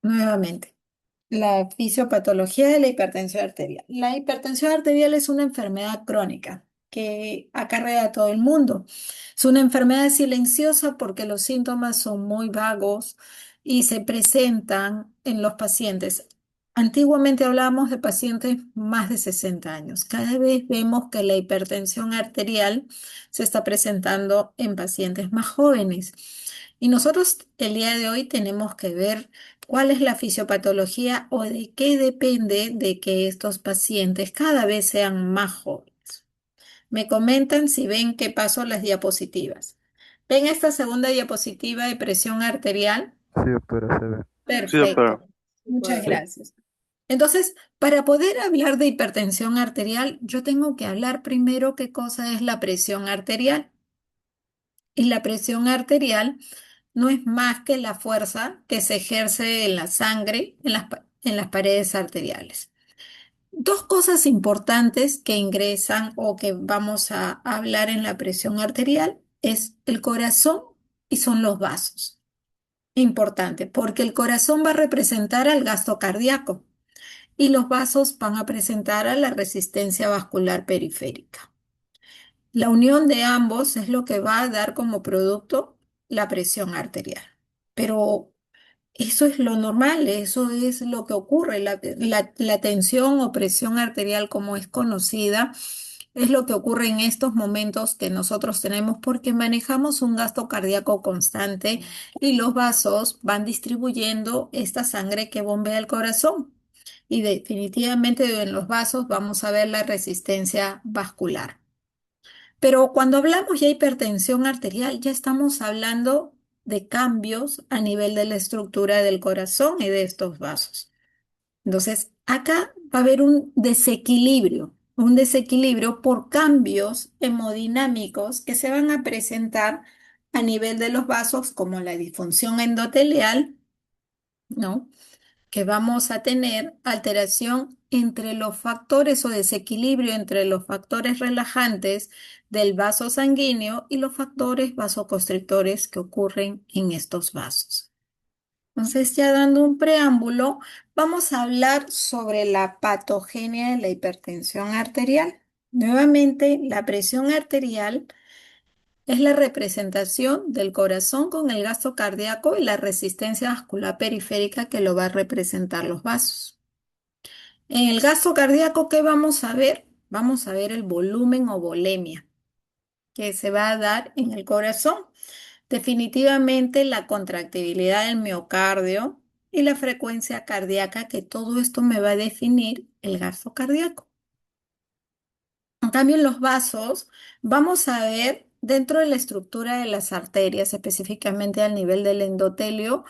Nuevamente, la fisiopatología de la hipertensión arterial. La hipertensión arterial es una enfermedad crónica que acarrea a todo el mundo. Es una enfermedad silenciosa porque los síntomas son muy vagos y se presentan en los pacientes. Antiguamente hablábamos de pacientes más de 60 años. Cada vez vemos que la hipertensión arterial se está presentando en pacientes más jóvenes. Y nosotros el día de hoy tenemos que ver cuál es la fisiopatología o de qué depende de que estos pacientes cada vez sean más jóvenes. Me comentan si ven que paso las diapositivas. ¿Ven esta segunda diapositiva de presión arterial? Sí, doctora, se ve. Sí, doctora. Perfecto. Muchas Sí, gracias. Entonces, para poder hablar de hipertensión arterial, yo tengo que hablar primero qué cosa es la presión arterial. Y la presión arterial no es más que la fuerza que se ejerce en la sangre, en las paredes arteriales. Dos cosas importantes que ingresan o que vamos a hablar en la presión arterial es el corazón y son los vasos. Importante, porque el corazón va a representar al gasto cardíaco y los vasos van a presentar a la resistencia vascular periférica. La unión de ambos es lo que va a dar como producto la presión arterial. Pero eso es lo normal, eso es lo que ocurre. La tensión o presión arterial, como es conocida, es lo que ocurre en estos momentos que nosotros tenemos porque manejamos un gasto cardíaco constante y los vasos van distribuyendo esta sangre que bombea el corazón. Y definitivamente en los vasos vamos a ver la resistencia vascular. Pero cuando hablamos ya de hipertensión arterial, ya estamos hablando de cambios a nivel de la estructura del corazón y de estos vasos. Entonces, acá va a haber un desequilibrio por cambios hemodinámicos que se van a presentar a nivel de los vasos, como la disfunción endotelial, ¿no? Que vamos a tener alteración entre los factores o desequilibrio entre los factores relajantes del vaso sanguíneo y los factores vasoconstrictores que ocurren en estos vasos. Entonces, ya dando un preámbulo, vamos a hablar sobre la patogenia de la hipertensión arterial. Nuevamente, la presión arterial es la representación del corazón con el gasto cardíaco y la resistencia vascular periférica que lo va a representar los vasos. En el gasto cardíaco, ¿qué vamos a ver? Vamos a ver el volumen o volemia que se va a dar en el corazón. Definitivamente la contractibilidad del miocardio y la frecuencia cardíaca, que todo esto me va a definir el gasto cardíaco. En cambio, en los vasos, vamos a ver dentro de la estructura de las arterias, específicamente al nivel del endotelio,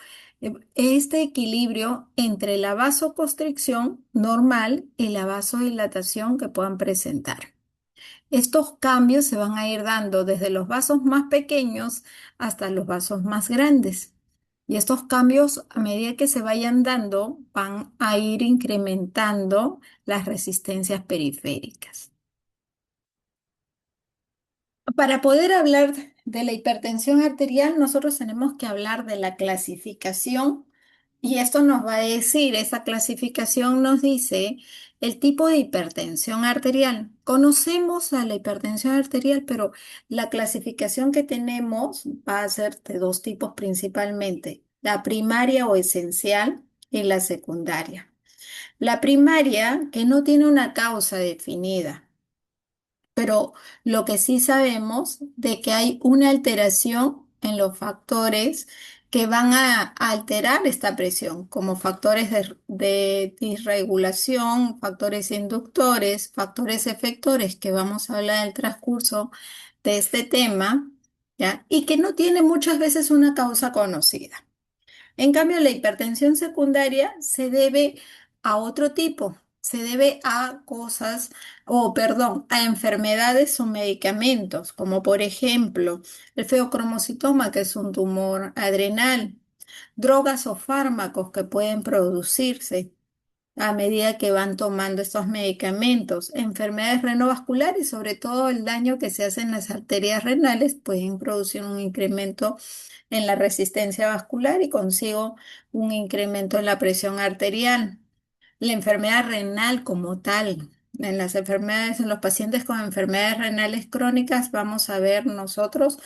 este equilibrio entre la vasoconstricción normal y la vasodilatación que puedan presentar. Estos cambios se van a ir dando desde los vasos más pequeños hasta los vasos más grandes. Y estos cambios, a medida que se vayan dando, van a ir incrementando las resistencias periféricas. Para poder hablar de la hipertensión arterial, nosotros tenemos que hablar de la clasificación y esto nos va a decir, esa clasificación nos dice el tipo de hipertensión arterial. Conocemos a la hipertensión arterial, pero la clasificación que tenemos va a ser de dos tipos principalmente, la primaria o esencial y la secundaria. La primaria, que no tiene una causa definida, pero lo que sí sabemos de que hay una alteración en los factores que van a alterar esta presión, como factores de disregulación, factores inductores, factores efectores, que vamos a hablar en el transcurso de este tema, ¿ya? Y que no tiene muchas veces una causa conocida. En cambio, la hipertensión secundaria se debe a otro tipo, se debe a cosas, o perdón, a enfermedades o medicamentos, como por ejemplo el feocromocitoma, que es un tumor adrenal, drogas o fármacos que pueden producirse. a medida que van tomando estos medicamentos. Enfermedades renovasculares, sobre todo el daño que se hace en las arterias renales, pueden producir un incremento en la resistencia vascular y consigo un incremento en la presión arterial. La enfermedad renal como tal, en las enfermedades, en los pacientes con enfermedades renales crónicas, vamos a ver nosotros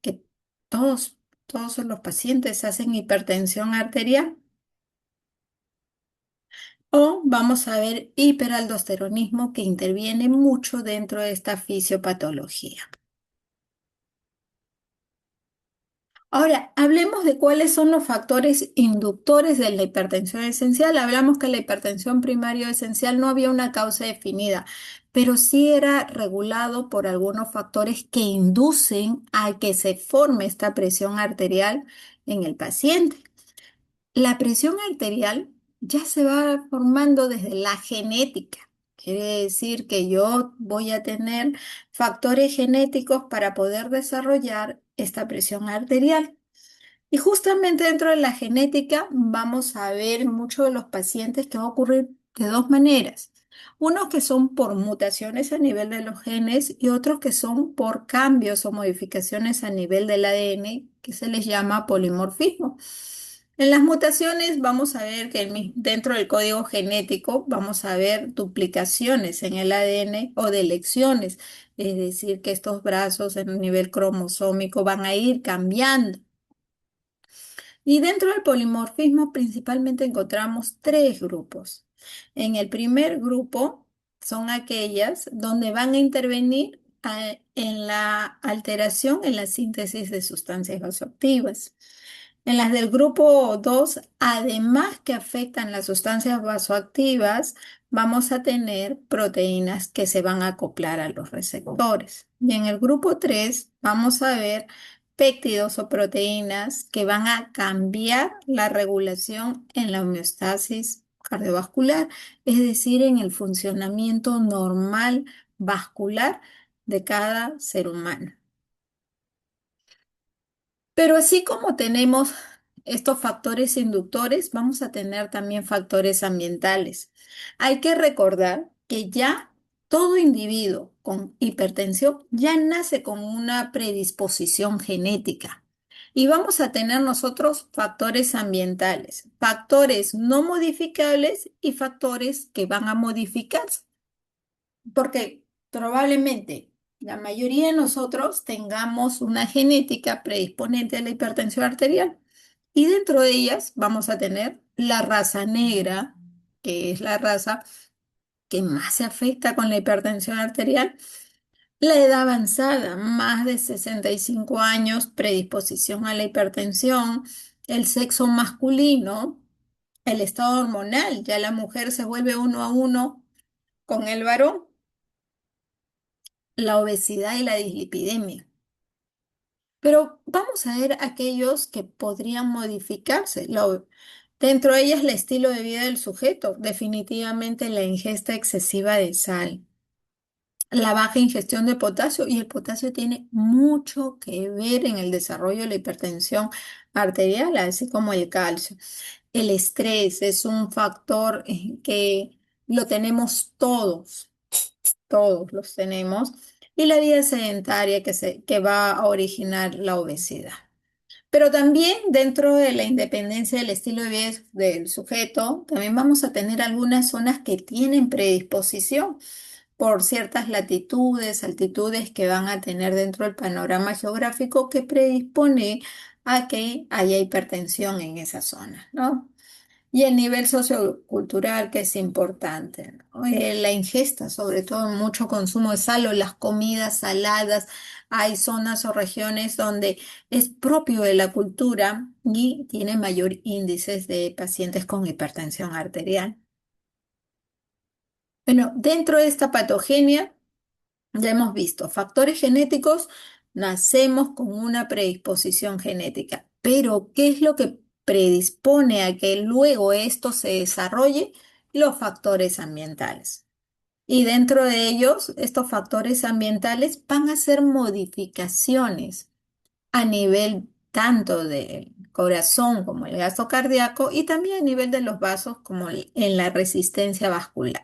que todos, todos los pacientes hacen hipertensión arterial. O vamos a ver hiperaldosteronismo que interviene mucho dentro de esta fisiopatología. Ahora, hablemos de cuáles son los factores inductores de la hipertensión esencial. Hablamos que la hipertensión primaria esencial no había una causa definida, pero sí era regulado por algunos factores que inducen a que se forme esta presión arterial en el paciente. La presión arterial ya se va formando desde la genética. Quiere decir que yo voy a tener factores genéticos para poder desarrollar esta presión arterial. Y justamente dentro de la genética vamos a ver muchos de los pacientes que va a ocurrir de dos maneras. Unos que son por mutaciones a nivel de los genes y otros que son por cambios o modificaciones a nivel del ADN, que se les llama polimorfismo. En las mutaciones vamos a ver que dentro del código genético vamos a ver duplicaciones en el ADN o deleciones, es decir, que estos brazos en el nivel cromosómico van a ir cambiando. Y dentro del polimorfismo principalmente encontramos tres grupos. En el primer grupo son aquellas donde van a intervenir en la alteración en la síntesis de sustancias vasoactivas. En las del grupo 2, además que afectan las sustancias vasoactivas, vamos a tener proteínas que se van a acoplar a los receptores. Y en el grupo 3 vamos a ver péptidos o proteínas que van a cambiar la regulación en la homeostasis cardiovascular, es decir, en el funcionamiento normal vascular de cada ser humano. Pero así como tenemos estos factores inductores, vamos a tener también factores ambientales. Hay que recordar que ya todo individuo con hipertensión ya nace con una predisposición genética. Y vamos a tener nosotros factores ambientales, factores no modificables y factores que van a modificarse. Porque probablemente la mayoría de nosotros tengamos una genética predisponente a la hipertensión arterial. Y dentro de ellas vamos a tener la raza negra, que es la raza que más se afecta con la hipertensión arterial. La edad avanzada, más de 65 años, predisposición a la hipertensión. El sexo masculino, el estado hormonal, ya la mujer se vuelve uno a uno con el varón. La obesidad y la dislipidemia. Pero vamos a ver aquellos que podrían modificarse. Dentro de ellas, el estilo de vida del sujeto, definitivamente la ingesta excesiva de sal, la baja ingestión de potasio, y el potasio tiene mucho que ver en el desarrollo de la hipertensión arterial, así como el calcio. El estrés es un factor que lo tenemos todos los tenemos, y la vida sedentaria que va a originar la obesidad. Pero también dentro de la independencia del estilo de vida del sujeto, también vamos a tener algunas zonas que tienen predisposición por ciertas latitudes, altitudes que van a tener dentro del panorama geográfico que predispone a que haya hipertensión en esa zona, ¿no? Y el nivel sociocultural que es importante, ¿no? La ingesta, sobre todo mucho consumo de sal o las comidas saladas. Hay zonas o regiones donde es propio de la cultura y tiene mayor índice de pacientes con hipertensión arterial. Bueno, dentro de esta patogenia ya hemos visto factores genéticos, nacemos con una predisposición genética, pero ¿qué es lo que predispone a que luego esto se desarrolle? Los factores ambientales. Y dentro de ellos, estos factores ambientales van a ser modificaciones a nivel tanto del corazón como el gasto cardíaco y también a nivel de los vasos como en la resistencia vascular.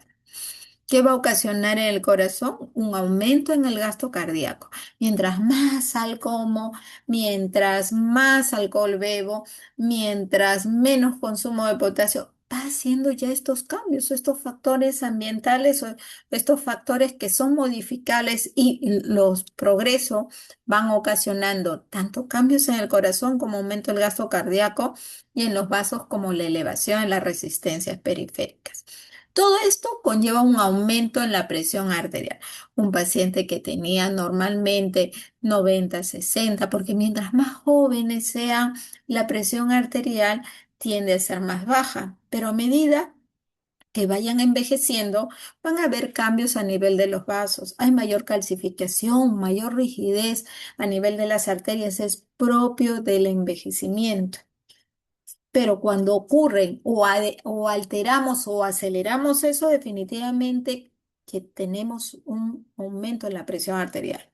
¿Qué va a ocasionar en el corazón? Un aumento en el gasto cardíaco. Mientras más sal como, mientras más alcohol bebo, mientras menos consumo de potasio, va haciendo ya estos cambios, estos factores ambientales o estos factores que son modificables y los progresos van ocasionando tanto cambios en el corazón como aumento del gasto cardíaco y en los vasos como la elevación en las resistencias periféricas. Todo esto conlleva un aumento en la presión arterial. Un paciente que tenía normalmente 90, 60, porque mientras más jóvenes sea la presión arterial, tiende a ser más baja, pero a medida que vayan envejeciendo, van a haber cambios a nivel de los vasos. Hay mayor calcificación, mayor rigidez a nivel de las arterias, es propio del envejecimiento. Pero cuando ocurren o alteramos o aceleramos eso, definitivamente que tenemos un aumento en la presión arterial.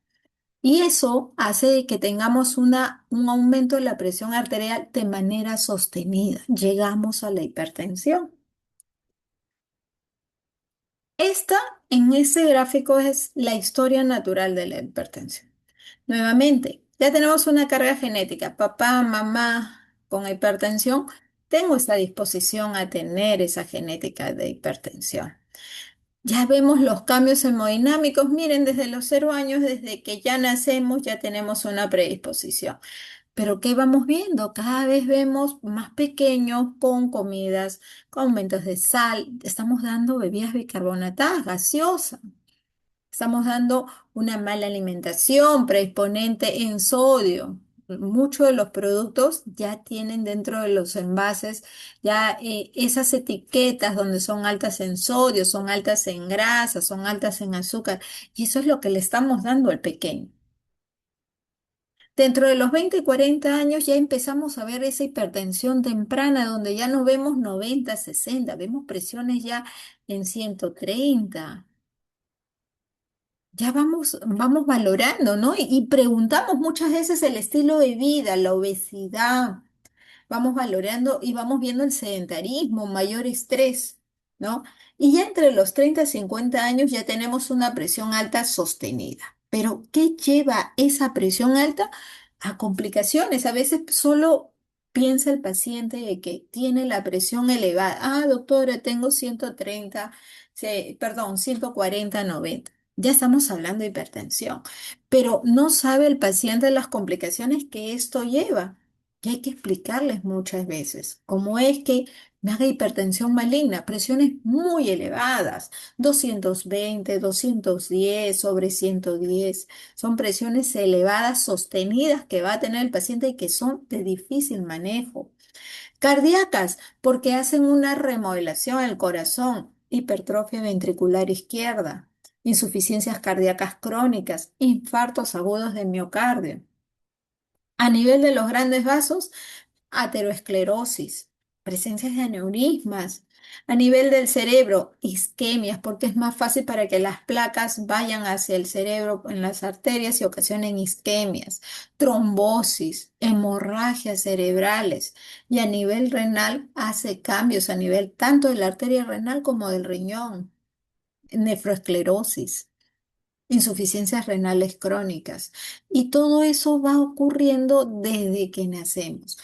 Y eso hace que tengamos un aumento en la presión arterial de manera sostenida. Llegamos a la hipertensión. Esta, en ese gráfico, es la historia natural de la hipertensión. Nuevamente, ya tenemos una carga genética. Papá, mamá con hipertensión, tengo esta disposición a tener esa genética de hipertensión. Ya vemos los cambios hemodinámicos. Miren, desde los 0 años, desde que ya nacemos, ya tenemos una predisposición. Pero ¿qué vamos viendo? Cada vez vemos más pequeños con comidas, con aumentos de sal. Estamos dando bebidas bicarbonatadas, gaseosas. Estamos dando una mala alimentación predisponente en sodio. Muchos de los productos ya tienen dentro de los envases ya esas etiquetas donde son altas en sodio, son altas en grasa, son altas en azúcar. Y eso es lo que le estamos dando al pequeño. Dentro de los 20 y 40 años ya empezamos a ver esa hipertensión temprana donde ya no vemos 90, 60, vemos presiones ya en 130. Ya vamos valorando, ¿no? Y preguntamos muchas veces el estilo de vida, la obesidad, vamos valorando y vamos viendo el sedentarismo, mayor estrés, ¿no? Y ya entre los 30 y 50 años ya tenemos una presión alta sostenida. Pero ¿qué lleva esa presión alta? A complicaciones. A veces solo piensa el paciente de que tiene la presión elevada. Ah, doctora, tengo 130, perdón, 140/90. Ya estamos hablando de hipertensión, pero no sabe el paciente las complicaciones que esto lleva. Y hay que explicarles muchas veces cómo es que me haga hipertensión maligna, presiones muy elevadas, 220, 210 sobre 110. Son presiones elevadas sostenidas que va a tener el paciente y que son de difícil manejo. Cardíacas, porque hacen una remodelación al corazón, hipertrofia ventricular izquierda, insuficiencias cardíacas crónicas, infartos agudos de miocardio. A nivel de los grandes vasos, ateroesclerosis, presencias de aneurismas. A nivel del cerebro, isquemias, porque es más fácil para que las placas vayan hacia el cerebro en las arterias y ocasionen isquemias, trombosis, hemorragias cerebrales. Y a nivel renal hace cambios a nivel tanto de la arteria renal como del riñón, nefroesclerosis, insuficiencias renales crónicas. Y todo eso va ocurriendo desde que nacemos.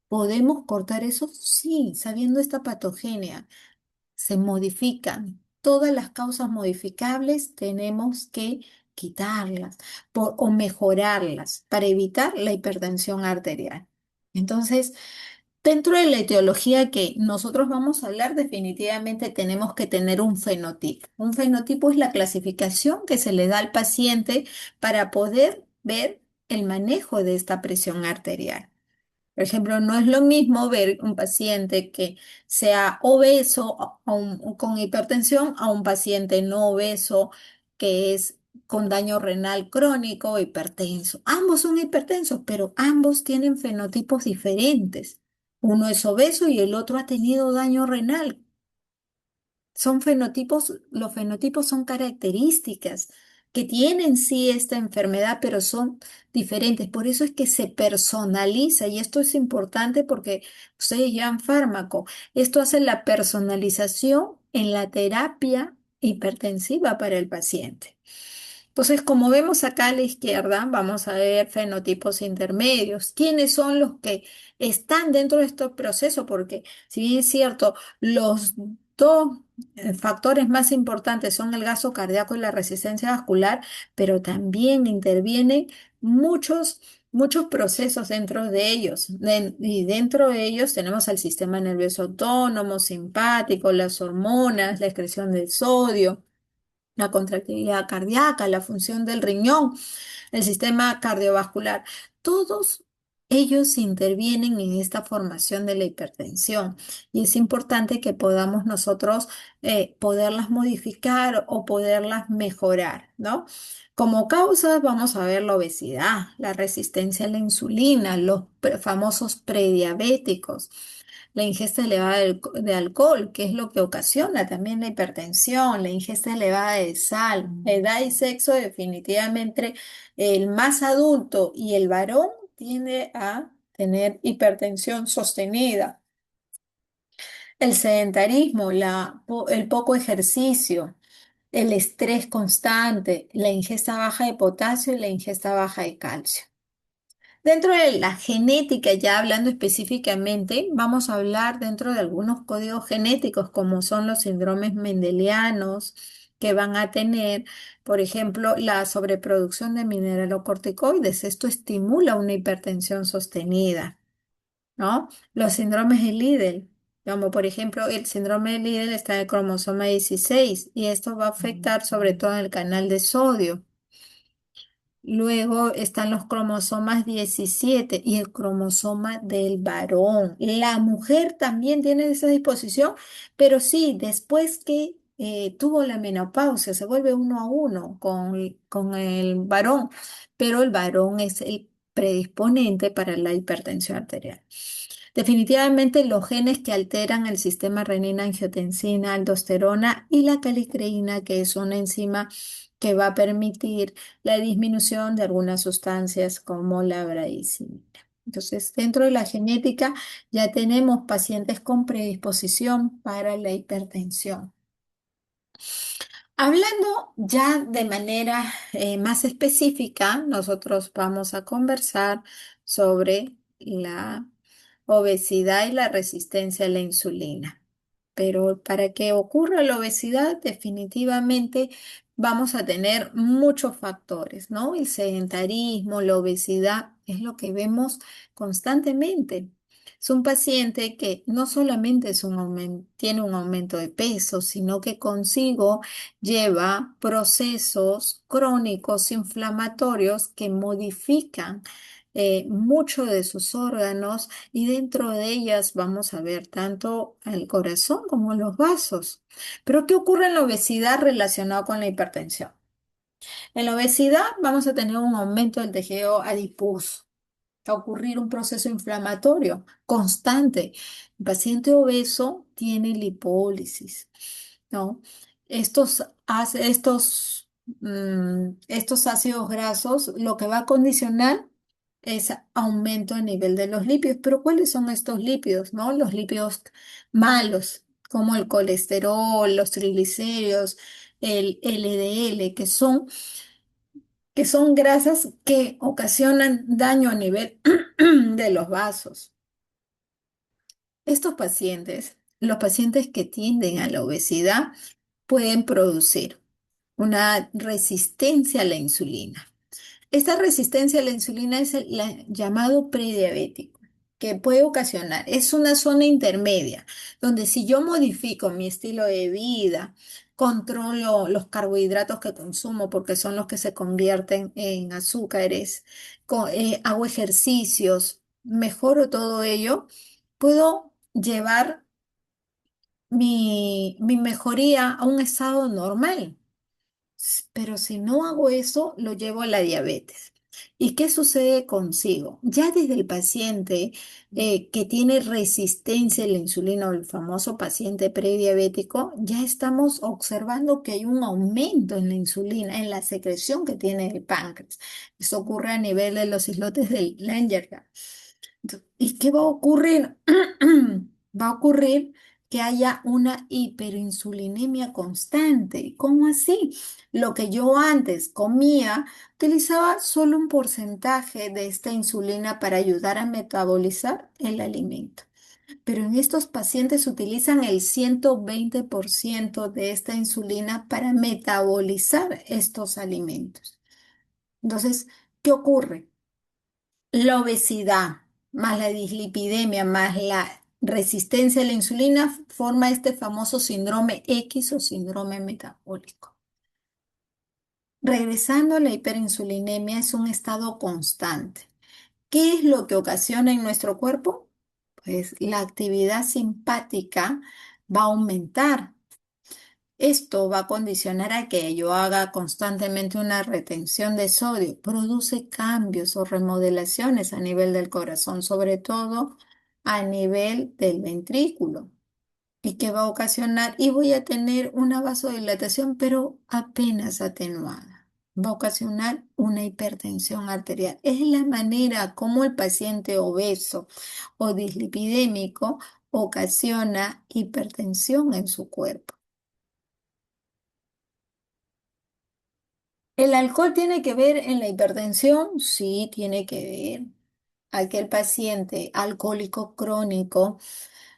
¿Podemos cortar eso? Sí, sabiendo esta patogenia. Se modifican. Todas las causas modificables tenemos que quitarlas o mejorarlas para evitar la hipertensión arterial. Entonces, dentro de la etiología que nosotros vamos a hablar, definitivamente tenemos que tener un fenotipo. Un fenotipo es la clasificación que se le da al paciente para poder ver el manejo de esta presión arterial. Por ejemplo, no es lo mismo ver un paciente que sea obeso con hipertensión a un paciente no obeso que es con daño renal crónico o hipertenso. Ambos son hipertensos, pero ambos tienen fenotipos diferentes. Uno es obeso y el otro ha tenido daño renal. Son fenotipos, los fenotipos son características que tienen sí esta enfermedad, pero son diferentes. Por eso es que se personaliza y esto es importante porque ustedes llevan fármaco. Esto hace la personalización en la terapia hipertensiva para el paciente. Entonces, como vemos acá a la izquierda, vamos a ver fenotipos intermedios. ¿Quiénes son los que están dentro de este proceso? Porque si bien es cierto, los dos factores más importantes son el gasto cardíaco y la resistencia vascular, pero también intervienen muchos, muchos procesos dentro de ellos. Y dentro de ellos tenemos el sistema nervioso autónomo, simpático, las hormonas, la excreción del sodio, la contractilidad cardíaca, la función del riñón, el sistema cardiovascular. Todos ellos intervienen en esta formación de la hipertensión y es importante que podamos nosotros poderlas modificar o poderlas mejorar, ¿no? Como causas vamos a ver la obesidad, la resistencia a la insulina, los famosos prediabéticos, la ingesta elevada de alcohol, que es lo que ocasiona también la hipertensión, la ingesta elevada de sal, edad y sexo, definitivamente el más adulto y el varón tiende a tener hipertensión sostenida. El sedentarismo, el poco ejercicio, el estrés constante, la ingesta baja de potasio y la ingesta baja de calcio. Dentro de la genética, ya hablando específicamente, vamos a hablar dentro de algunos códigos genéticos, como son los síndromes mendelianos, que van a tener, por ejemplo, la sobreproducción de mineralocorticoides. Esto estimula una hipertensión sostenida, ¿no? Los síndromes de Liddle, como por ejemplo el síndrome de Liddle está en el cromosoma 16 y esto va a afectar sobre todo en el canal de sodio. Luego están los cromosomas 17 y el cromosoma del varón. La mujer también tiene esa disposición, pero sí, después que tuvo la menopausia, se vuelve uno a uno con el varón, pero el varón es el predisponente para la hipertensión arterial. Definitivamente los genes que alteran el sistema renina-angiotensina, aldosterona y la calicreína, que es una enzima que va a permitir la disminución de algunas sustancias como la bradicimina. Entonces, dentro de la genética ya tenemos pacientes con predisposición para la hipertensión. Hablando ya de manera más específica, nosotros vamos a conversar sobre la obesidad y la resistencia a la insulina. Pero para que ocurra la obesidad, definitivamente vamos a tener muchos factores, ¿no? El sedentarismo, la obesidad, es lo que vemos constantemente. Es un paciente que no solamente tiene un aumento de peso, sino que consigo lleva procesos crónicos inflamatorios que modifican mucho de sus órganos y dentro de ellas vamos a ver tanto el corazón como los vasos. Pero ¿qué ocurre en la obesidad relacionado con la hipertensión? En la obesidad vamos a tener un aumento del tejido adiposo. Va a ocurrir un proceso inflamatorio constante. El paciente obeso tiene lipólisis, ¿no? Estos ácidos grasos lo que va a condicionar es aumento a nivel de los lípidos. Pero ¿cuáles son estos lípidos, no? Los lípidos malos, como el colesterol, los triglicéridos, el LDL, que son grasas que ocasionan daño a nivel de los vasos. Estos pacientes, los pacientes que tienden a la obesidad, pueden producir una resistencia a la insulina. Esta resistencia a la insulina es el llamado prediabético, que puede ocasionar, es una zona intermedia, donde si yo modifico mi estilo de vida, controlo los carbohidratos que consumo porque son los que se convierten en azúcares, hago ejercicios, mejoro todo ello, puedo llevar mi mejoría a un estado normal. Pero si no hago eso, lo llevo a la diabetes. ¿Y qué sucede consigo? Ya desde el paciente que tiene resistencia a la insulina o el famoso paciente prediabético, ya estamos observando que hay un aumento en la insulina, en la secreción que tiene el páncreas. Esto ocurre a nivel de los islotes del Langerhans. ¿Y qué va a ocurrir? Va a ocurrir que haya una hiperinsulinemia constante. ¿Cómo así? Lo que yo antes comía, utilizaba solo un porcentaje de esta insulina para ayudar a metabolizar el alimento. Pero en estos pacientes utilizan el 120% de esta insulina para metabolizar estos alimentos. Entonces, ¿qué ocurre? La obesidad, más la dislipidemia, más la resistencia a la insulina, forma este famoso síndrome X o síndrome metabólico. Regresando a la hiperinsulinemia, es un estado constante. ¿Qué es lo que ocasiona en nuestro cuerpo? Pues la actividad simpática va a aumentar. Esto va a condicionar a que yo haga constantemente una retención de sodio. Produce cambios o remodelaciones a nivel del corazón, sobre todo a nivel del ventrículo. ¿Y qué va a ocasionar? Y voy a tener una vasodilatación, pero apenas atenuada. Va a ocasionar una hipertensión arterial. Es la manera como el paciente obeso o dislipidémico ocasiona hipertensión en su cuerpo. ¿El alcohol tiene que ver en la hipertensión? Sí, tiene que ver. Aquel paciente alcohólico crónico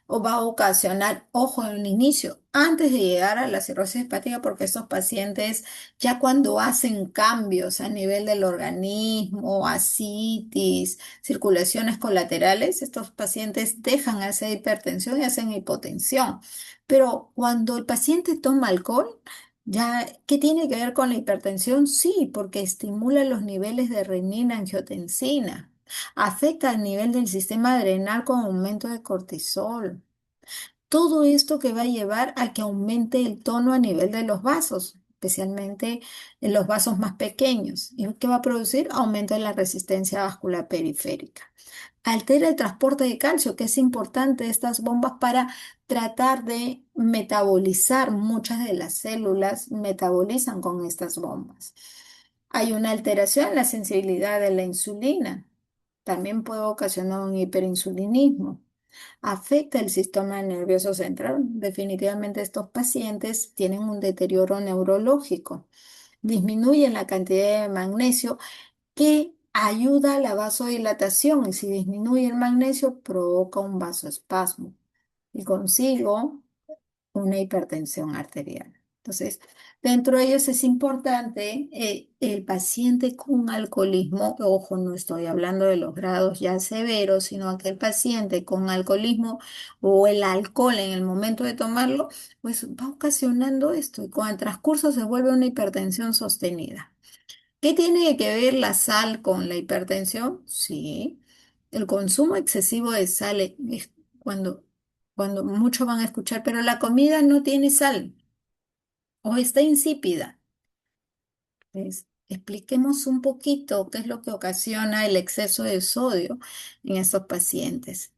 o va a ocasionar, ojo, en el inicio, antes de llegar a la cirrosis hepática, porque estos pacientes ya cuando hacen cambios a nivel del organismo, ascitis, circulaciones colaterales, estos pacientes dejan hacer hipertensión y hacen hipotensión. Pero cuando el paciente toma alcohol, ya, ¿qué tiene que ver con la hipertensión? Sí, porque estimula los niveles de renina, angiotensina. Afecta el nivel del sistema adrenal con aumento de cortisol. Todo esto que va a llevar a que aumente el tono a nivel de los vasos, especialmente en los vasos más pequeños. ¿Y qué va a producir? Aumento de la resistencia vascular periférica. Altera el transporte de calcio, que es importante estas bombas para tratar de metabolizar. Muchas de las células metabolizan con estas bombas. Hay una alteración en la sensibilidad de la insulina. También puede ocasionar un hiperinsulinismo. Afecta el sistema nervioso central. Definitivamente estos pacientes tienen un deterioro neurológico. Disminuyen la cantidad de magnesio que ayuda a la vasodilatación y si disminuye el magnesio provoca un vasoespasmo y consigo una hipertensión arterial. Entonces, dentro de ellos es importante el paciente con alcoholismo, ojo, no estoy hablando de los grados ya severos, sino aquel paciente con alcoholismo o el alcohol en el momento de tomarlo, pues va ocasionando esto y con el transcurso se vuelve una hipertensión sostenida. ¿Qué tiene que ver la sal con la hipertensión? Sí, el consumo excesivo de sal es cuando, cuando muchos van a escuchar, pero la comida no tiene sal o está insípida. Pues, expliquemos un poquito qué es lo que ocasiona el exceso de sodio en estos pacientes.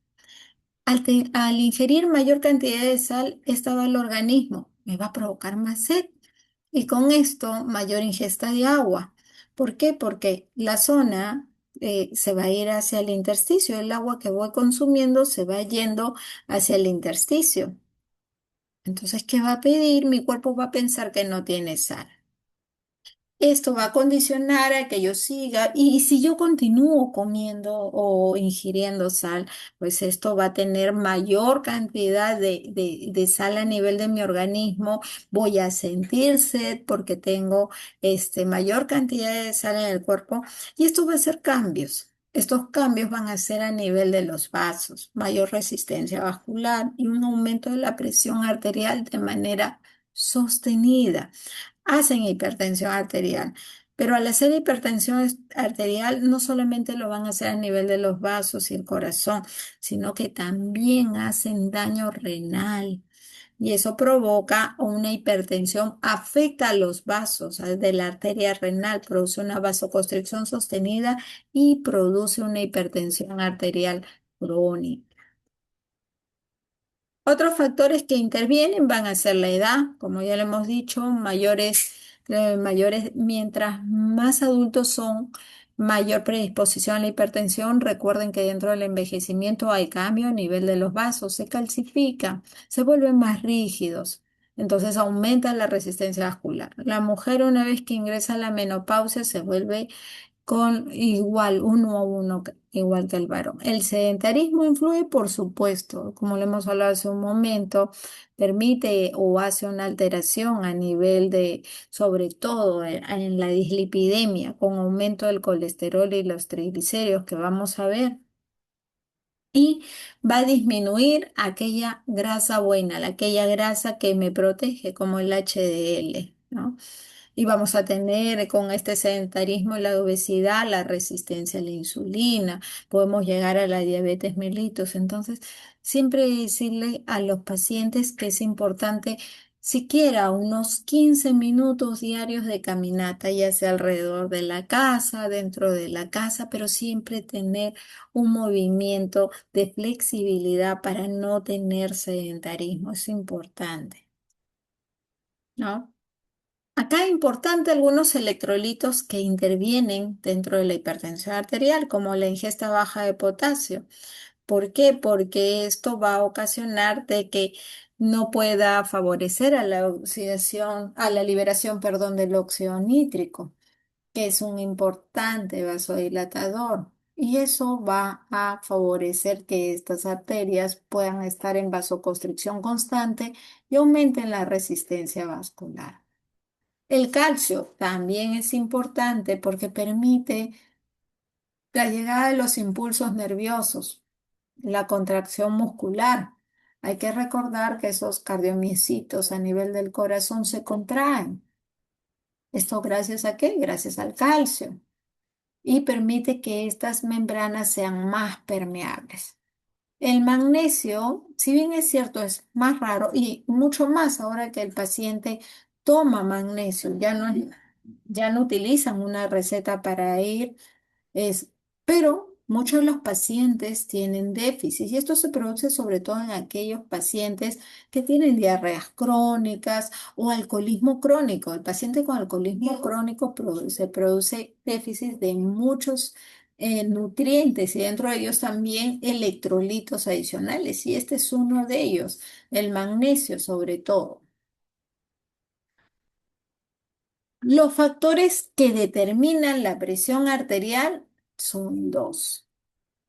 Al ingerir mayor cantidad de sal, esta va al organismo, me va a provocar más sed y con esto mayor ingesta de agua. ¿Por qué? Porque la zona se va a ir hacia el intersticio, el agua que voy consumiendo se va yendo hacia el intersticio. Entonces, ¿qué va a pedir? Mi cuerpo va a pensar que no tiene sal. Esto va a condicionar a que yo siga y si yo continúo comiendo o ingiriendo sal, pues esto va a tener mayor cantidad de sal a nivel de mi organismo. Voy a sentir sed porque tengo mayor cantidad de sal en el cuerpo y esto va a hacer cambios. Estos cambios van a ser a nivel de los vasos, mayor resistencia vascular y un aumento de la presión arterial de manera sostenida hacen hipertensión arterial. Pero al hacer arterial no solamente lo van a hacer a nivel de los vasos y el corazón, sino que también hacen daño renal. y eso provoca una hipertensión, afecta a los vasos de la arteria renal, produce una vasoconstricción sostenida y produce una hipertensión arterial crónica. Otros factores que intervienen van a ser la edad, como ya le hemos dicho, mientras más adultos son, mayor predisposición a la hipertensión. Recuerden que dentro del envejecimiento hay cambio a nivel de los vasos, se calcifican, se vuelven más rígidos, entonces aumenta la resistencia vascular. La mujer una vez que ingresa a la menopausia se vuelve con igual, uno a uno, igual que el varón. El sedentarismo influye, por supuesto, como le hemos hablado hace un momento, permite o hace una alteración a nivel de, sobre todo en la dislipidemia, con aumento del colesterol y los triglicéridos que vamos a ver. Y va a disminuir aquella grasa buena, aquella grasa que me protege, como el HDL, ¿no? Y vamos a tener con este sedentarismo y la obesidad, la resistencia a la insulina, podemos llegar a la diabetes mellitus. Entonces, siempre decirle a los pacientes que es importante siquiera unos 15 minutos diarios de caminata, ya sea alrededor de la casa, dentro de la casa, pero siempre tener un movimiento de flexibilidad para no tener sedentarismo. Es importante, ¿no? Acá es importante algunos electrolitos que intervienen dentro de la hipertensión arterial, como la ingesta baja de potasio. ¿Por qué? Porque esto va a ocasionar de que no pueda favorecer a la oxidación, a la liberación, perdón, del óxido nítrico, que es un importante vasodilatador. Y eso va a favorecer que estas arterias puedan estar en vasoconstricción constante y aumenten la resistencia vascular. El calcio también es importante porque permite la llegada de los impulsos nerviosos, la contracción muscular. Hay que recordar que esos cardiomiocitos a nivel del corazón se contraen. ¿Esto gracias a qué? Gracias al calcio. Y permite que estas membranas sean más permeables. El magnesio, si bien es cierto, es más raro y mucho más ahora que el paciente toma magnesio, ya no utilizan una receta para ir, es, pero muchos de los pacientes tienen déficit y esto se produce sobre todo en aquellos pacientes que tienen diarreas crónicas o alcoholismo crónico. El paciente con alcoholismo crónico se produce déficit de muchos nutrientes y dentro de ellos también electrolitos adicionales y este es uno de ellos, el magnesio sobre todo. Los factores que determinan la presión arterial son dos: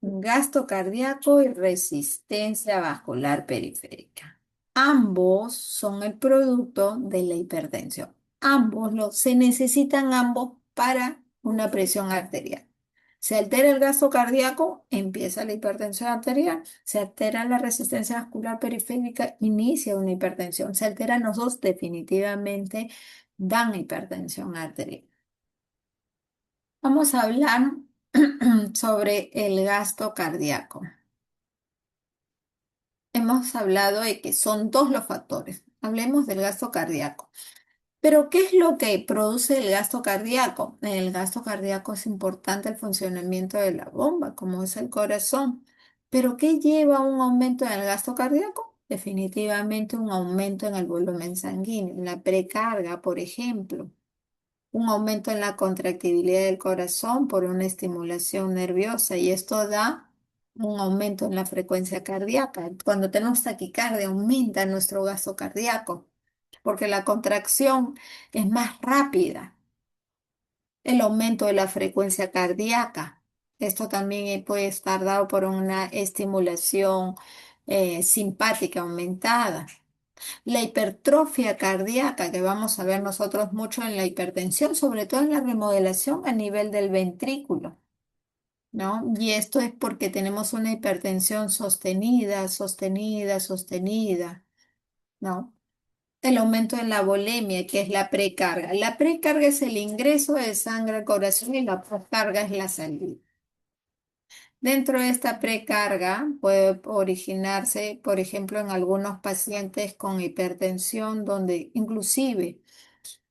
gasto cardíaco y resistencia vascular periférica. Ambos son el producto de la hipertensión. Se necesitan ambos para una presión arterial. Se altera el gasto cardíaco, empieza la hipertensión arterial. Se altera la resistencia vascular periférica, inicia una hipertensión. Se alteran los dos, definitivamente dan hipertensión arterial. Vamos a hablar sobre el gasto cardíaco. Hemos hablado de que son dos los factores. Hablemos del gasto cardíaco. Pero, ¿qué es lo que produce el gasto cardíaco? En el gasto cardíaco es importante el funcionamiento de la bomba, como es el corazón. ¿Pero qué lleva a un aumento en el gasto cardíaco? Definitivamente un aumento en el volumen sanguíneo, en la precarga, por ejemplo. Un aumento en la contractibilidad del corazón por una estimulación nerviosa y esto da un aumento en la frecuencia cardíaca. Cuando tenemos taquicardia aumenta nuestro gasto cardíaco porque la contracción es más rápida. El aumento de la frecuencia cardíaca. Esto también puede estar dado por una estimulación simpática aumentada. La hipertrofia cardíaca, que vamos a ver nosotros mucho en la hipertensión, sobre todo en la remodelación a nivel del ventrículo, ¿no? Y esto es porque tenemos una hipertensión sostenida, sostenida, sostenida, ¿no? El aumento en la volemia, que es la precarga. La precarga es el ingreso de sangre al corazón y la poscarga es la salida. Dentro de esta precarga puede originarse, por ejemplo, en algunos pacientes con hipertensión, donde inclusive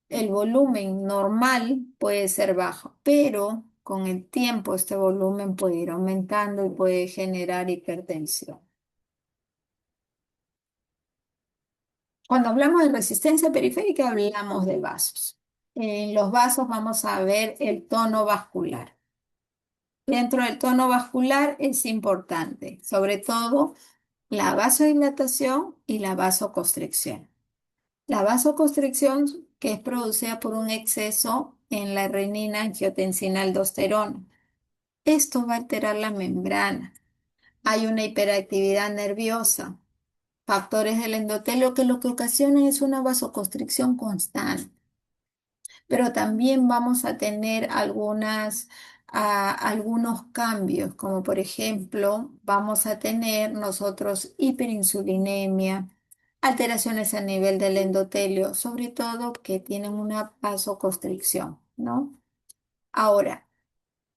el volumen normal puede ser bajo, pero con el tiempo este volumen puede ir aumentando y puede generar hipertensión. Cuando hablamos de resistencia periférica, hablamos de vasos. En los vasos vamos a ver el tono vascular. Dentro del tono vascular es importante, sobre todo la vasodilatación y la vasoconstricción. La vasoconstricción, que es producida por un exceso en la renina angiotensina aldosterona. Esto va a alterar la membrana. Hay una hiperactividad nerviosa, factores del endotelio que lo que ocasionan es una vasoconstricción constante. Pero también vamos a tener algunos cambios, como por ejemplo, vamos a tener nosotros hiperinsulinemia, alteraciones a nivel del endotelio, sobre todo que tienen una vasoconstricción, ¿no? Ahora,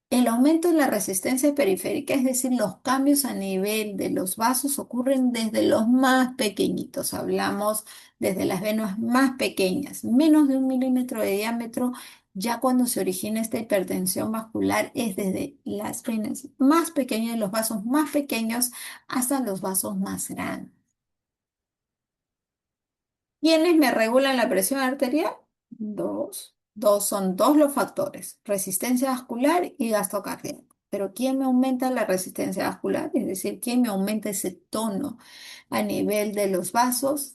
el aumento en la resistencia periférica, es decir, los cambios a nivel de los vasos ocurren desde los más pequeñitos. Hablamos desde las venas más pequeñas, menos de 1 milímetro de diámetro. Ya cuando se origina esta hipertensión vascular es desde las venas más pequeñas, los vasos más pequeños, hasta los vasos más grandes. ¿Quiénes me regulan la presión arterial? Dos. Son dos los factores, resistencia vascular y gasto cardíaco. Pero ¿quién me aumenta la resistencia vascular? Es decir, ¿quién me aumenta ese tono a nivel de los vasos?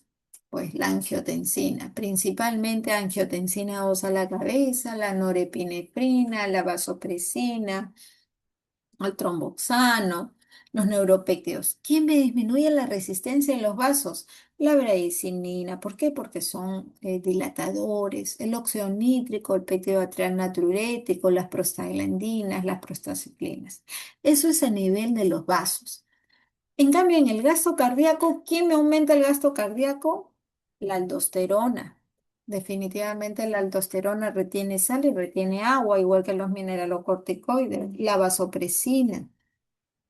Pues la angiotensina, principalmente angiotensina 2 a la cabeza, la norepinefrina, la vasopresina, el tromboxano, los neuropéptidos. ¿Quién me disminuye la resistencia en los vasos? La bradicinin. ¿Por qué? Porque son dilatadores, el óxido nítrico, el péptido atrial natriurético, las prostaglandinas, las prostaciclinas. Eso es a nivel de los vasos. En cambio, en el gasto cardíaco, ¿quién me aumenta el gasto cardíaco? La aldosterona. Definitivamente la aldosterona retiene sal y retiene agua, igual que los mineralocorticoides. La vasopresina.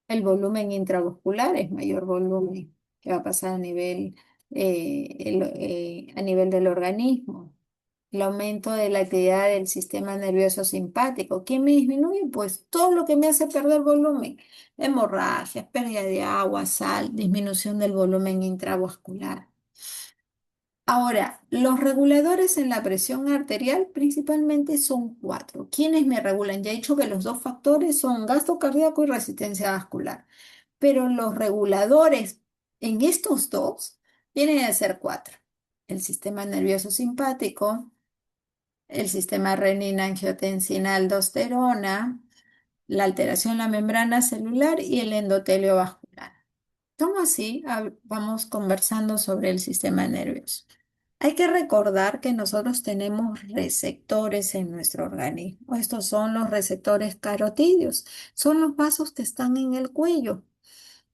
El volumen intravascular es mayor volumen que va a pasar a nivel del organismo. El aumento de la actividad del sistema nervioso simpático. ¿Quién me disminuye? Pues todo lo que me hace perder volumen. Hemorragias, pérdida de agua, sal, disminución del volumen intravascular. Ahora, los reguladores en la presión arterial principalmente son cuatro. ¿Quiénes me regulan? Ya he dicho que los dos factores son gasto cardíaco y resistencia vascular, pero los reguladores en estos dos vienen a ser cuatro. El sistema nervioso simpático, el sistema renina-angiotensina-aldosterona, la alteración en la membrana celular y el endotelio vascular. ¿Cómo así? Vamos conversando sobre el sistema nervioso. Hay que recordar que nosotros tenemos receptores en nuestro organismo. Estos son los receptores carotídeos. Son los vasos que están en el cuello,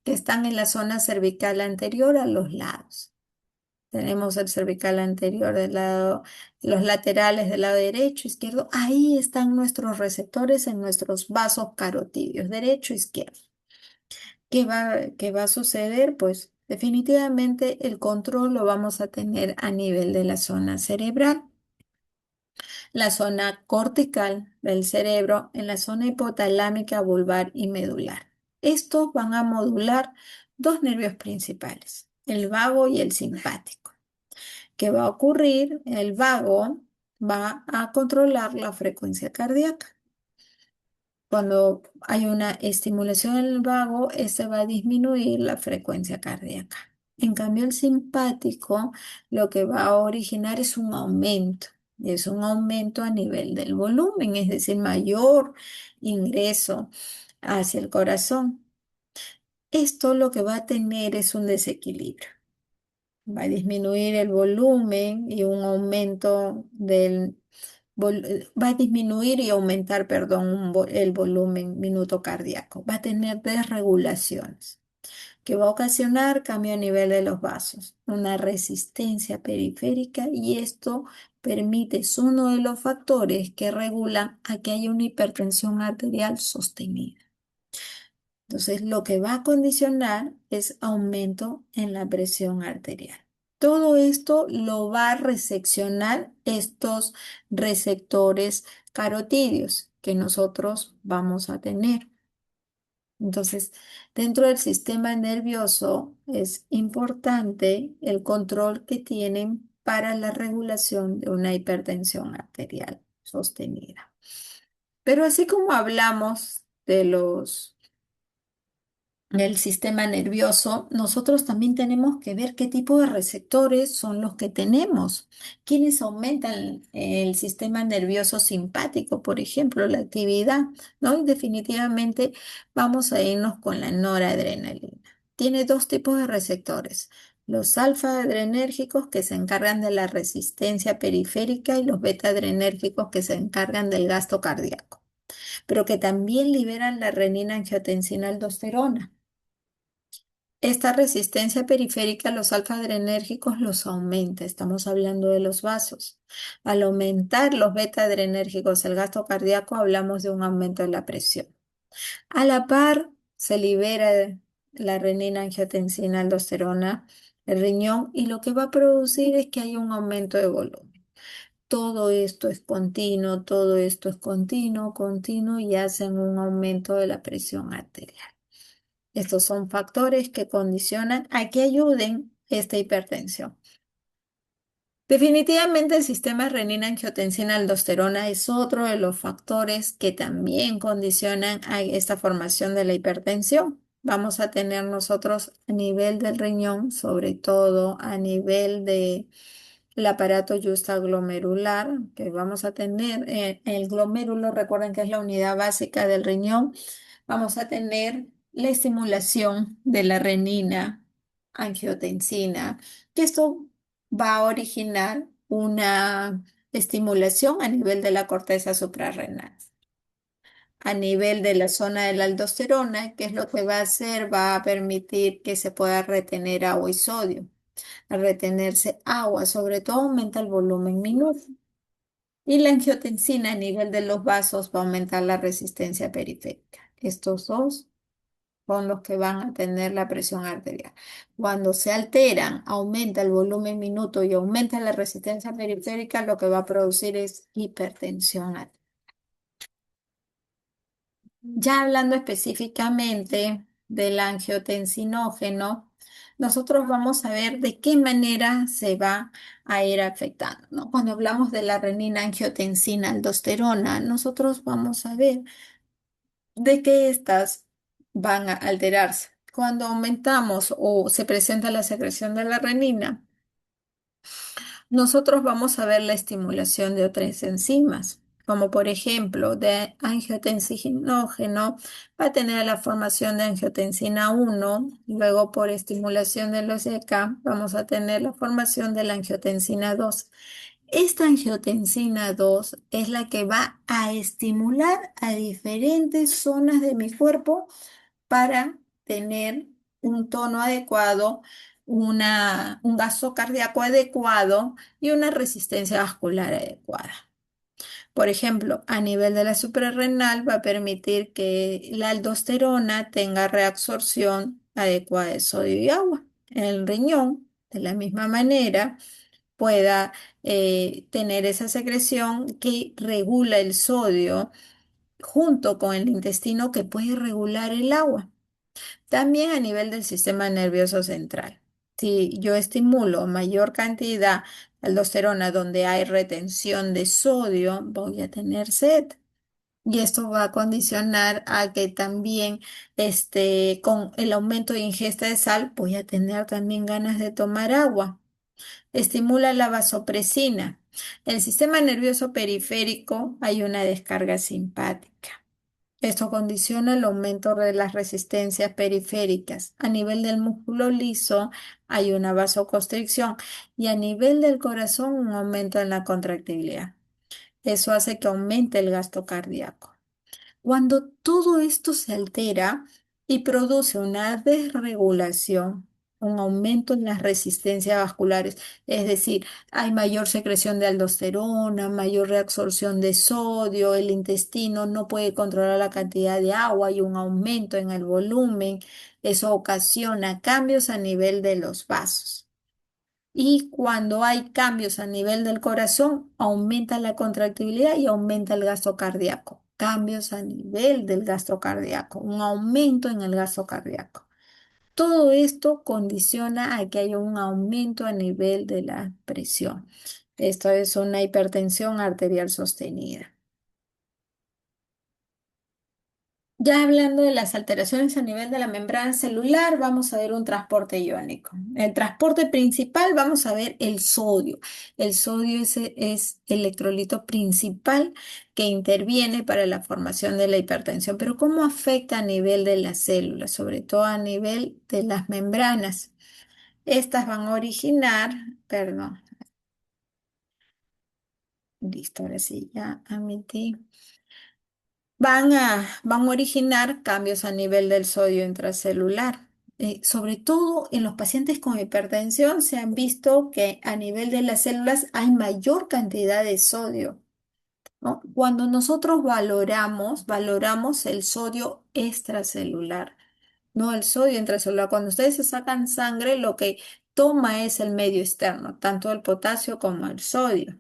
que están en la zona cervical anterior a los lados. Tenemos el cervical anterior del lado, los laterales del lado derecho, izquierdo. Ahí están nuestros receptores en nuestros vasos carotídeos, derecho, izquierdo. Qué va a suceder? Pues definitivamente el control lo vamos a tener a nivel de la zona cerebral, la zona cortical del cerebro, en la zona hipotalámica, vulvar y medular. Estos van a modular dos nervios principales, el vago y el simpático. ¿Qué va a ocurrir? El vago va a controlar la frecuencia cardíaca. Cuando hay una estimulación en el vago, este va a disminuir la frecuencia cardíaca. En cambio, el simpático lo que va a originar es un aumento. Es un aumento a nivel del volumen, es decir, mayor ingreso hacia el corazón. Esto lo que va a tener es un desequilibrio. Va a disminuir el volumen y un aumento va a disminuir y aumentar, perdón, el volumen minuto cardíaco. Va a tener desregulaciones que va a ocasionar cambio a nivel de los vasos, una resistencia periférica, y esto permite, es uno de los factores que regulan a que haya una hipertensión arterial sostenida. Entonces, lo que va a condicionar es aumento en la presión arterial. Todo esto lo va a reseccionar estos receptores carotídeos que nosotros vamos a tener. Entonces, dentro del sistema nervioso es importante el control que tienen para la regulación de una hipertensión arterial sostenida. Pero así como hablamos del sistema nervioso, nosotros también tenemos que ver qué tipo de receptores son los que tenemos, quienes aumentan el sistema nervioso simpático, por ejemplo, la actividad, ¿no? Y definitivamente vamos a irnos con la noradrenalina. Tiene dos tipos de receptores. Los alfa-adrenérgicos que se encargan de la resistencia periférica y los beta-adrenérgicos que se encargan del gasto cardíaco, pero que también liberan la renina-angiotensina-aldosterona. Esta resistencia periférica, los alfa-adrenérgicos los aumenta. Estamos hablando de los vasos. Al aumentar los beta-adrenérgicos, el gasto cardíaco, hablamos de un aumento de la presión. A la par, se libera la renina-angiotensina-aldosterona, el riñón, y lo que va a producir es que haya un aumento de volumen. Todo esto es continuo, todo esto es continuo, continuo y hacen un aumento de la presión arterial. Estos son factores que condicionan a que ayuden esta hipertensión. Definitivamente el sistema renina-angiotensina-aldosterona es otro de los factores que también condicionan a esta formación de la hipertensión. Vamos a tener nosotros a nivel del riñón, sobre todo a nivel del aparato yuxtaglomerular, que vamos a tener el glomérulo, recuerden que es la unidad básica del riñón. Vamos a tener la estimulación de la renina, angiotensina, que esto va a originar una estimulación a nivel de la corteza suprarrenal. A nivel de la zona de la aldosterona, ¿qué es lo que va a hacer? Va a permitir que se pueda retener agua y sodio. Al retenerse agua, sobre todo aumenta el volumen minuto. Y la angiotensina a nivel de los vasos va a aumentar la resistencia periférica. Estos dos son los que van a tener la presión arterial. Cuando se alteran, aumenta el volumen minuto y aumenta la resistencia periférica, lo que va a producir es hipertensión arterial. Ya hablando específicamente del angiotensinógeno, nosotros vamos a ver de qué manera se va a ir afectando, ¿no? Cuando hablamos de la renina, angiotensina, aldosterona, nosotros vamos a ver de qué estas van a alterarse. Cuando aumentamos o se presenta la secreción de la renina, nosotros vamos a ver la estimulación de otras enzimas, como por ejemplo de angiotensinógeno, va a tener la formación de angiotensina 1, luego por estimulación de los ECA vamos a tener la formación de la angiotensina 2. Esta angiotensina 2 es la que va a estimular a diferentes zonas de mi cuerpo para tener un tono adecuado, un gasto cardíaco adecuado y una resistencia vascular adecuada. Por ejemplo, a nivel de la suprarrenal va a permitir que la aldosterona tenga reabsorción adecuada de sodio y agua. En el riñón, de la misma manera, pueda tener esa secreción que regula el sodio junto con el intestino que puede regular el agua. También a nivel del sistema nervioso central. Si yo estimulo mayor cantidad de aldosterona donde hay retención de sodio, voy a tener sed. Y esto va a condicionar a que también con el aumento de ingesta de sal voy a tener también ganas de tomar agua. Estimula la vasopresina. En el sistema nervioso periférico hay una descarga simpática. Esto condiciona el aumento de las resistencias periféricas. A nivel del músculo liso hay una vasoconstricción y a nivel del corazón un aumento en la contractibilidad. Eso hace que aumente el gasto cardíaco. Cuando todo esto se altera y produce una desregulación un aumento en las resistencias vasculares, es decir, hay mayor secreción de aldosterona, mayor reabsorción de sodio, el intestino no puede controlar la cantidad de agua, hay un aumento en el volumen, eso ocasiona cambios a nivel de los vasos. Y cuando hay cambios a nivel del corazón, aumenta la contractibilidad y aumenta el gasto cardíaco. Cambios a nivel del gasto cardíaco, un aumento en el gasto cardíaco. Todo esto condiciona a que haya un aumento a nivel de la presión. Esto es una hipertensión arterial sostenida. Ya hablando de las alteraciones a nivel de la membrana celular, vamos a ver un transporte iónico. El transporte principal, vamos a ver el sodio. El sodio es el electrolito principal que interviene para la formación de la hipertensión. Pero ¿cómo afecta a nivel de las células, sobre todo a nivel de las membranas? Estas van a originar, perdón, listo, ahora sí, ya admití. Van a originar cambios a nivel del sodio intracelular. Sobre todo en los pacientes con hipertensión se han visto que a nivel de las células hay mayor cantidad de sodio, ¿no? Cuando nosotros valoramos el sodio extracelular, no el sodio intracelular. Cuando ustedes se sacan sangre, lo que toma es el medio externo, tanto el potasio como el sodio.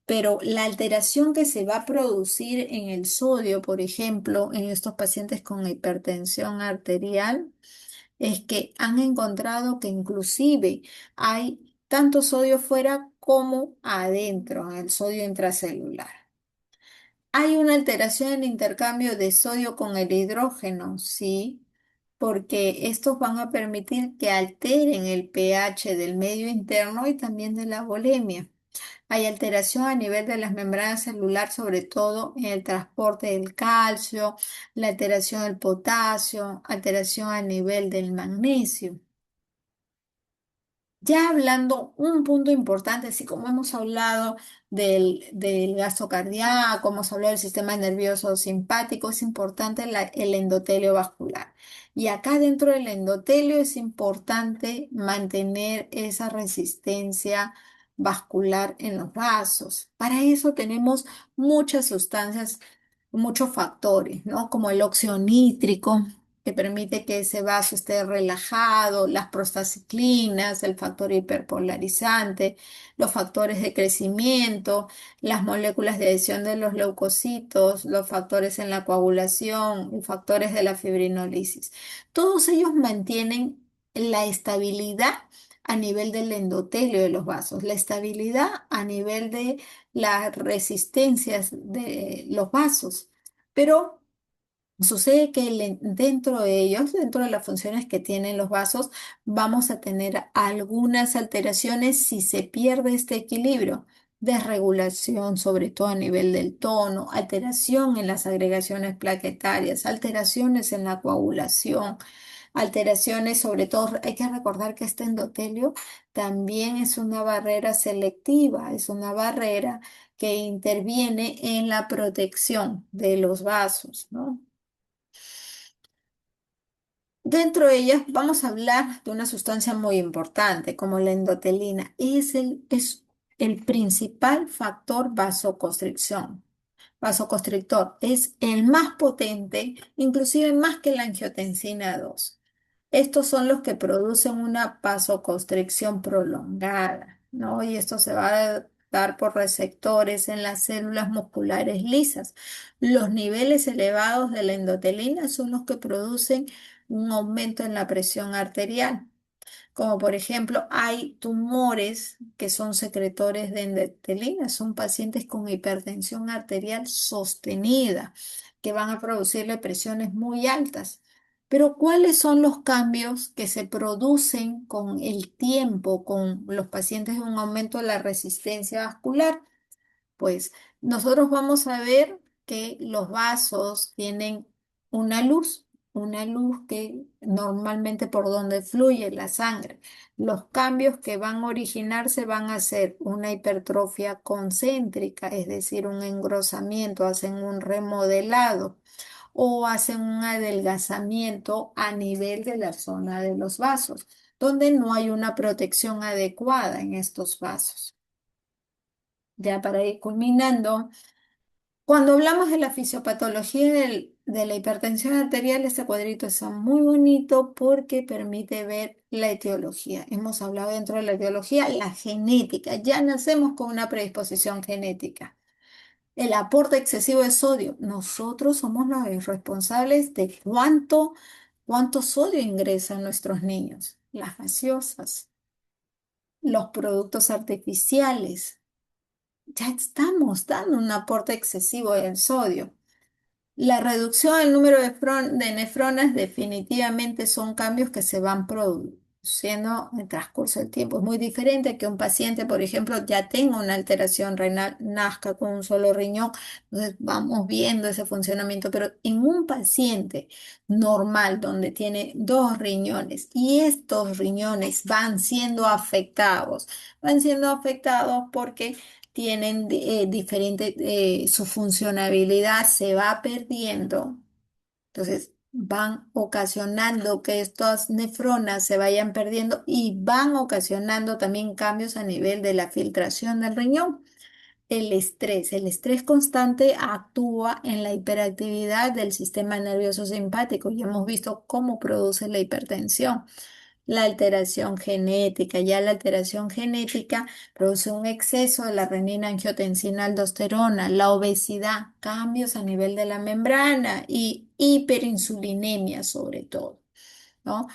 Pero la alteración que se va a producir en el sodio, por ejemplo, en estos pacientes con hipertensión arterial, es que han encontrado que inclusive hay tanto sodio fuera como adentro, en el sodio intracelular. Hay una alteración en el intercambio de sodio con el hidrógeno, sí, porque estos van a permitir que alteren el pH del medio interno y también de la volemia. Hay alteración a nivel de las membranas celulares, sobre todo en el transporte del calcio, la alteración del potasio, alteración a nivel del magnesio. Ya hablando un punto importante, así como hemos hablado del gasto cardíaco, hemos hablado del sistema nervioso simpático, es importante el endotelio vascular. Y acá dentro del endotelio es importante mantener esa resistencia vascular en los vasos. Para eso tenemos muchas sustancias, muchos factores, ¿no? Como el óxido nítrico, que permite que ese vaso esté relajado, las prostaciclinas, el factor hiperpolarizante, los factores de crecimiento, las moléculas de adhesión de los leucocitos, los factores en la coagulación y factores de la fibrinolisis. Todos ellos mantienen la estabilidad a nivel del endotelio de los vasos, la estabilidad a nivel de las resistencias de los vasos. Pero sucede que dentro de ellos, dentro de las funciones que tienen los vasos, vamos a tener algunas alteraciones si se pierde este equilibrio. Desregulación, sobre todo a nivel del tono, alteración en las agregaciones plaquetarias, alteraciones en la coagulación, alteraciones, sobre todo, hay que recordar que este endotelio también es una barrera selectiva, es una barrera que interviene en la protección de los vasos, ¿no? Dentro de ellas vamos a hablar de una sustancia muy importante como la endotelina. Es el principal factor vasoconstrictor. Es el más potente, inclusive más que la angiotensina 2. Estos son los que producen una vasoconstricción prolongada, ¿no? Y esto se va a dar por receptores en las células musculares lisas. Los niveles elevados de la endotelina son los que producen un aumento en la presión arterial. Como por ejemplo, hay tumores que son secretores de endotelina, son pacientes con hipertensión arterial sostenida, que van a producirle presiones muy altas. Pero ¿cuáles son los cambios que se producen con el tiempo, con los pacientes de un aumento de la resistencia vascular? Pues nosotros vamos a ver que los vasos tienen una una luz que normalmente por donde fluye la sangre. Los cambios que van a originarse van a ser una hipertrofia concéntrica, es decir, un engrosamiento, hacen un remodelado o hacen un adelgazamiento a nivel de la zona de los vasos. donde no hay una protección adecuada en estos vasos. Ya para ir culminando, cuando hablamos de la fisiopatología de la hipertensión arterial, este cuadrito está muy bonito porque permite ver la etiología. Hemos hablado dentro de la etiología, la genética. Ya nacemos con una predisposición genética. El aporte excesivo de sodio. Nosotros somos los responsables de cuánto sodio ingresan nuestros niños. Las gaseosas, los productos artificiales. Ya estamos dando un aporte excesivo de sodio. La reducción del número de nefronas definitivamente son cambios que se van produciendo en el transcurso del tiempo. Es muy diferente a que un paciente, por ejemplo, ya tenga una alteración renal, nazca con un solo riñón. Entonces vamos viendo ese funcionamiento, pero en un paciente normal donde tiene dos riñones y estos riñones van siendo afectados porque tienen diferente, su funcionabilidad se va perdiendo. Entonces, van ocasionando que estas nefronas se vayan perdiendo y van ocasionando también cambios a nivel de la filtración del riñón. El estrés constante actúa en la hiperactividad del sistema nervioso simpático y hemos visto cómo produce la hipertensión. La alteración genética, ya la alteración genética produce un exceso de la renina, angiotensina, aldosterona, la obesidad, cambios a nivel de la membrana y hiperinsulinemia sobre todo, ¿no?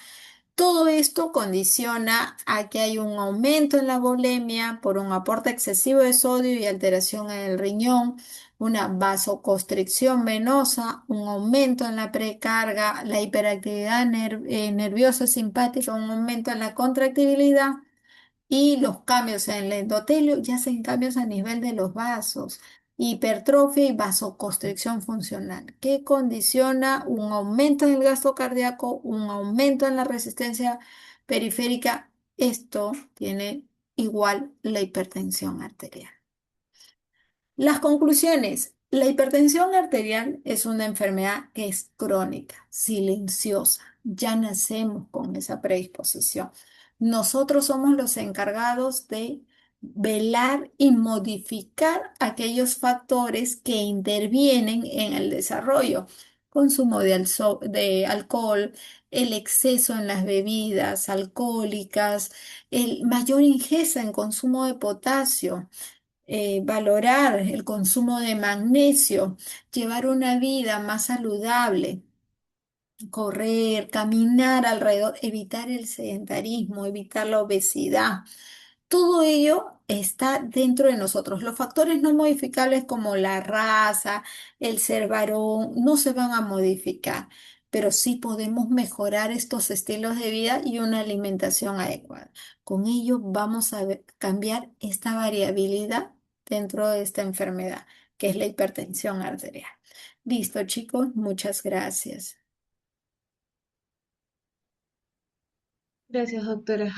Todo esto condiciona a que hay un aumento en la volemia por un aporte excesivo de sodio y alteración en el riñón, una vasoconstricción venosa, un aumento en la precarga, la hiperactividad nerviosa simpática, un aumento en la contractibilidad y los cambios en el endotelio ya hacen cambios a nivel de los vasos, hipertrofia y vasoconstricción funcional, que condiciona un aumento en el gasto cardíaco, un aumento en la resistencia periférica. Esto tiene igual la hipertensión arterial. Las conclusiones. La hipertensión arterial es una enfermedad que es crónica, silenciosa. Ya nacemos con esa predisposición. Nosotros somos los encargados de velar y modificar aquellos factores que intervienen en el desarrollo. Consumo de alcohol, el exceso en las bebidas alcohólicas, el mayor ingesta en consumo de potasio, valorar el consumo de magnesio, llevar una vida más saludable, correr, caminar alrededor, evitar el sedentarismo, evitar la obesidad. Todo ello está dentro de nosotros. Los factores no modificables como la raza, el ser varón, no se van a modificar, pero sí podemos mejorar estos estilos de vida y una alimentación adecuada. Con ello vamos a cambiar esta variabilidad dentro de esta enfermedad, que es la hipertensión arterial. Listo, chicos, muchas gracias. Gracias, doctora.